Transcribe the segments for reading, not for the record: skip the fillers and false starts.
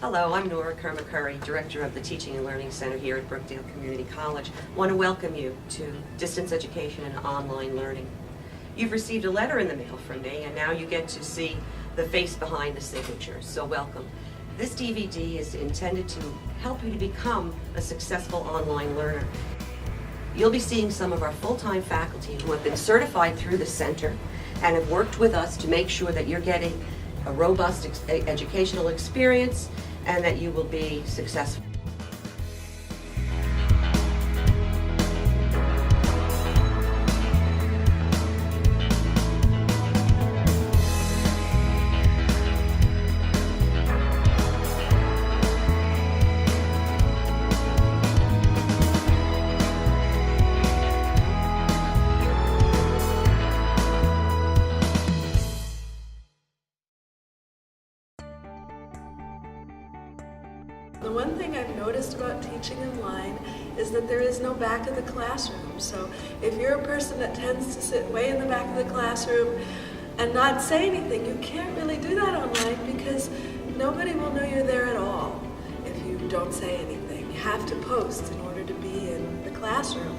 Hello, I'm Nora Kermacurry, Director of the Teaching and Learning Center here at Brookdale Community College. I want to welcome you to distance education and online learning. You've received a letter in the mail from me, and now you get to see the face behind the signature, so welcome. This DVD is intended to help you to become a successful online learner. You'll be seeing some of our full-time faculty who have been certified through the center and have worked with us to make sure that you're getting a robust educational experience and that you will be successful. The one thing I've noticed about teaching online is that there is no back of the classroom. So if you're a person that tends to sit way in the back of the classroom and not say anything, you can't really do that online because nobody will know you're there at all if you don't say anything. You have to post in order to be in the classroom.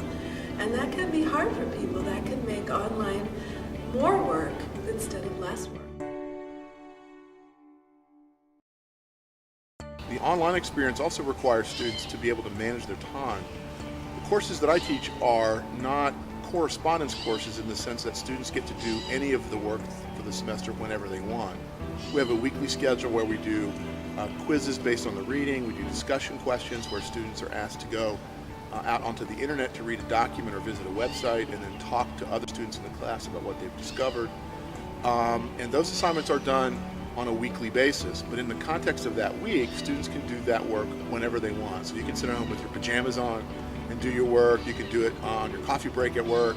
And that can be hard for people. That can make online more work instead of less work. The online experience also requires students to be able to manage their time. The courses that I teach are not correspondence courses in the sense that students get to do any of the work for the semester whenever they want. We have a weekly schedule where we do quizzes based on the reading, we do discussion questions where students are asked to go out onto the internet to read a document or visit a website and then talk to other students in the class about what they've discovered. And those assignments are done on a weekly basis, but in the context of that week, students can do that work whenever they want. So you can sit at home with your pajamas on and do your work. You can do it on your coffee break at work.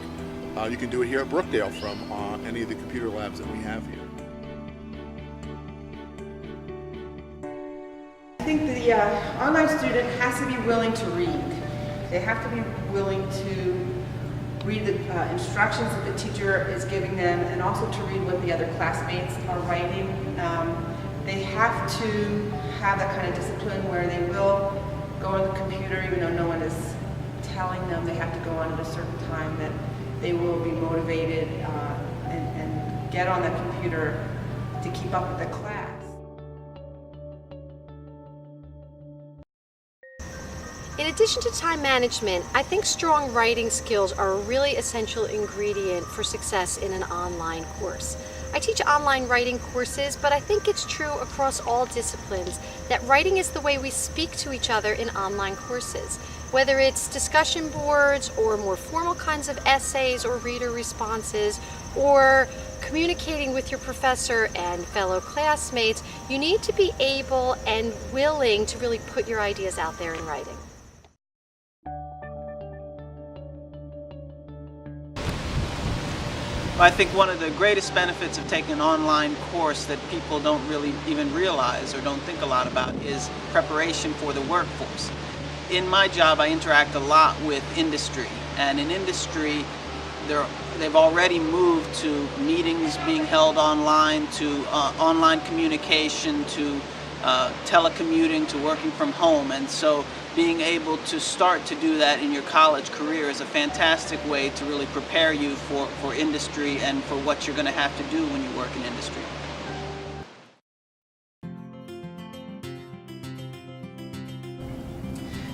You can do it here at Brookdale from any of the computer labs that we have here. I think the online student has to be willing to read. They have to be willing to read the instructions that the teacher is giving them and also to read what the other classmates are writing. They have to have that kind of discipline where they will go on the computer even though no one is telling them they have to go on at a certain time, that they will be motivated and get on the computer to keep up with the class. In addition to time management, I think strong writing skills are a really essential ingredient for success in an online course. I teach online writing courses, but I think it's true across all disciplines that writing is the way we speak to each other in online courses. Whether it's discussion boards or more formal kinds of essays or reader responses, or communicating with your professor and fellow classmates, you need to be able and willing to really put your ideas out there in writing. I think one of the greatest benefits of taking an online course that people don't really even realize or don't think a lot about is preparation for the workforce. In my job, I interact a lot with industry, and in industry, they've already moved to meetings being held online, to online communication, to telecommuting, to working from home, and so being able to start to do that in your college career is a fantastic way to really prepare you for industry and for what you're going to have to do when you work in industry.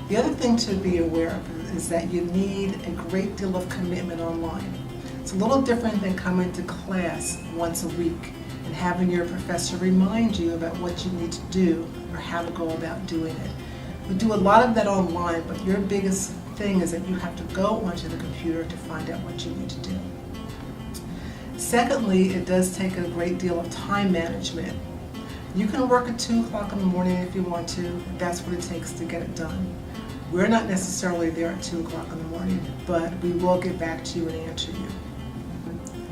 The other thing to be aware of is that you need a great deal of commitment online. It's a little different than coming to class once a week and having your professor remind you about what you need to do or how to go about doing it. We do a lot of that online, but your biggest thing is that you have to go onto the computer to find out what you need to do. Secondly, it does take a great deal of time management. You can work at 2 o'clock in the morning if you want to. That's what it takes to get it done. We're not necessarily there at 2 o'clock in the morning, but we will get back to you and answer you.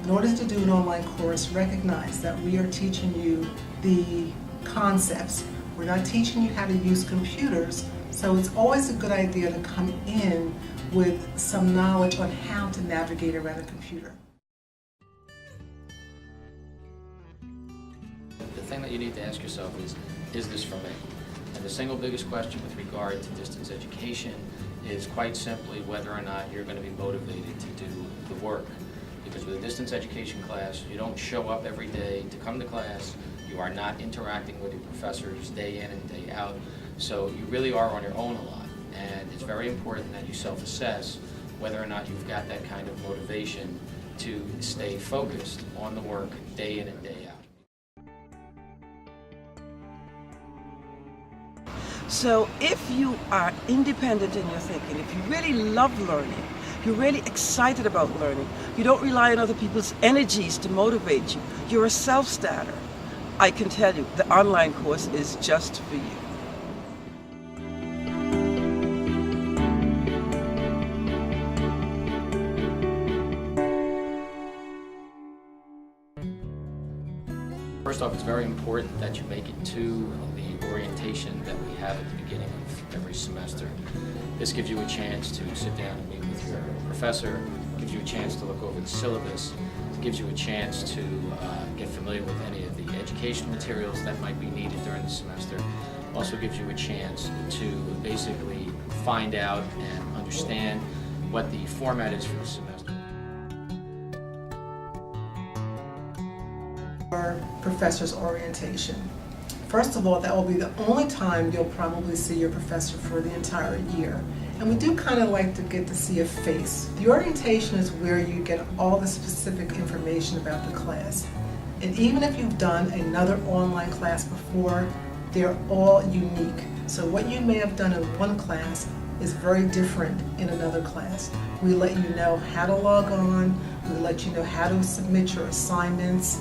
In order to do an online course, recognize that we are teaching you the concepts. We're not teaching you how to use computers, so it's always a good idea to come in with some knowledge on how to navigate around a computer. The thing that you need to ask yourself is this for me? And the single biggest question with regard to distance education is quite simply whether or not you're going to be motivated to do the work. Because with a distance education class, you don't show up every day to come to class, you are not interacting with your professors day in and day out, so you really are on your own a lot. And it's very important that you self-assess whether or not you've got that kind of motivation to stay focused on the work day in and day out. So if you are independent in your thinking, if you really love learning, you're really excited about learning, you don't rely on other people's energies to motivate you, you're a self-starter, I can tell you the online course is just for you. First off, it's very important that you make it to the orientation that we have at the beginning of every semester. This gives you a chance to sit down and meet with your professor, gives you a chance to look over the syllabus, gives you a chance to get familiar with any of the educational materials that might be needed during the semester. Also gives you a chance to basically find out and understand what the format is for the semester. Our professor's orientation. First of all, that will be the only time you'll probably see your professor for the entire year. And we do kind of like to get to see a face. The orientation is where you get all the specific information about the class. And even if you've done another online class before, they're all unique. So what you may have done in one class is very different in another class. We let you know how to log on, we let you know how to submit your assignments,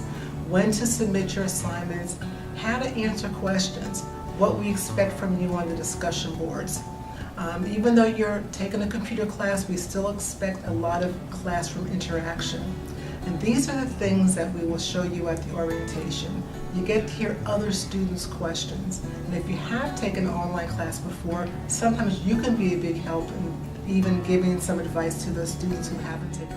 when to submit your assignments, how to answer questions, what we expect from you on the discussion boards. Even though you're taking a computer class, we still expect a lot of classroom interaction. And these are the things that we will show you at the orientation. You get to hear other students' questions. And if you have taken an online class before, sometimes you can be a big help in even giving some advice to those students who haven't taken it.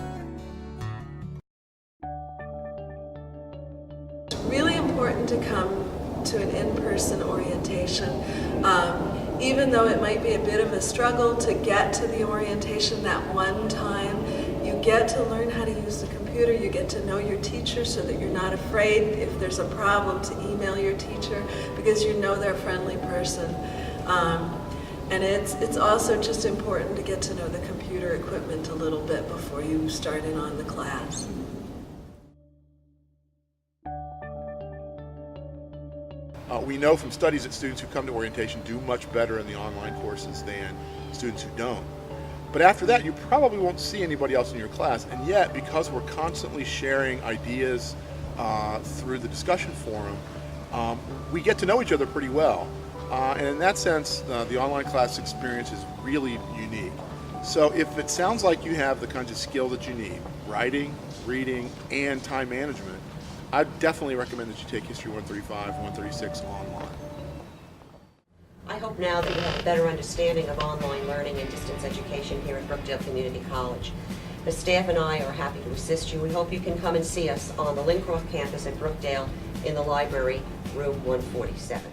It's really important to come to an in-person orientation. Even though it might be a bit of a struggle to get to the orientation that one time, you get to learn how to use the computer, you get to know your teacher so that you're not afraid if there's a problem to email your teacher because you know they're a friendly person. And it's also just important to get to know the computer equipment a little bit before you start in on the class. We know from studies that students who come to orientation do much better in the online courses than students who don't. But after that, you probably won't see anybody else in your class, and yet, because we're constantly sharing ideas through the discussion forum, we get to know each other pretty well. And in that sense, the online class experience is really unique. So if it sounds like you have the kinds of skill that you need, writing, reading, and time management, I definitely recommend that you take History 135, 136 online. I hope now that you have a better understanding of online learning and distance education here at Brookdale Community College. The staff and I are happy to assist you. We hope you can come and see us on the Lincroft campus at Brookdale in the library, room 147.